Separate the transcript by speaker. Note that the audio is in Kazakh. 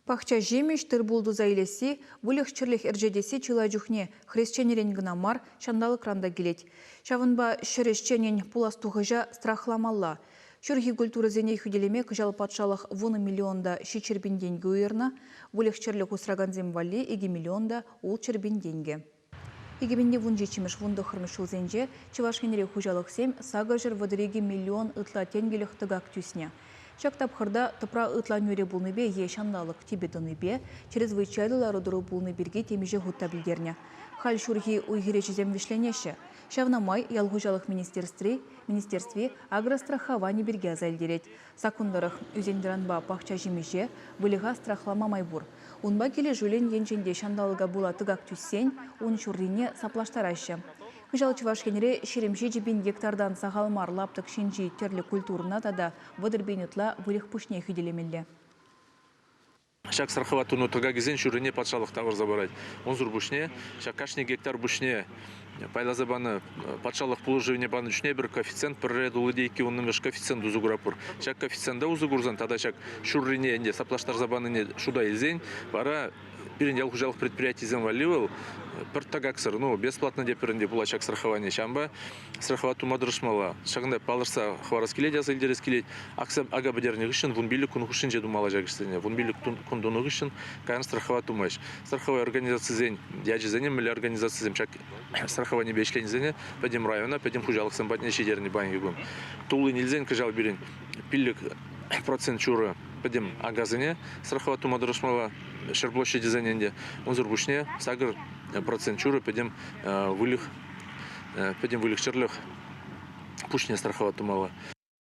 Speaker 1: Пахча жемеш тырбулду зайлеси, вылых чырлых эржедеси чыла жүхне хрещенерен гынамар шандалы кранда келет. Шавынба шырешченен пуластуғыжа страхламалла. Шүрхи культура зене хүделеме күжал патшалық 10 миллионда шичербин деньги уйырна, вылых чырлых усраганзем вали 2 миллионда ул чербин деньги. Егеменде вунжи чимеш вунды хырмышыл зенже, Чывашкенере хужалық сем сагажыр вадыреги миллион ытла тенгеліх тыгак тюсне. Шак тапхырда тыпра ытла нөре булныбе е шандалық тибетыныбе, чрезвычайлылары дұры булны бірге темеже хутта білдерне. Хал шурхи уйгеречізем вишленеше. Шавнамай ялгужалық министерстве агрострахование бірге азайлдерет. Сакундарых үзендіранба пахча жемеже вылыға страхлама майбур. Унба келе жүлен енженде шандалыға була тыгак түссен, он шуррине саплаштарашы. Күжал Чывашкенере шеремші жібін гектардан сағалмар лаптық шинжи терлі культурына тада вадырбен ұтла вылық пүшне хүделемелі.
Speaker 2: Шак страховатуну тыга гизен шүріне патшалық тағыр забарайды. Онзур бүшне, шак кашне гектар бүшне, пайда забаны патшалық пұлы баны үшне бір коэффициент бір ред улыдейки онның үш коэффициент узугурапур. Шак коэффициентда узугурзан, тада шак шүріне энде саплаштар забаны шуда илзен, бара пирен ялхужалық предприятий зен валивал, бір тагаксыр, бесплатно депірінде бұла шак страхование шамба, страховату мадырышмала. Шағында палырса хварас келет, языл дерес келет, ақса ага бідеріне ғышын, вун билік күн ғышын жеду мала жагыстыне, вун билік күн дуны ғышын, кайын страховату майш. Страховая организация зен, дяджи зене, мілі организация зен, шак страхование бешкені зене, пәдем района, пәдем хужалық сын батне шедеріне байын егін. Тулы нельзен кажал берен, пиллік процент чуры, пәдем ага зене, страховату мадырышмала, шерплощади зененде, онзыр бушне, сагыр процент чуры, пәдем вылых черлых, пушне страховату мала.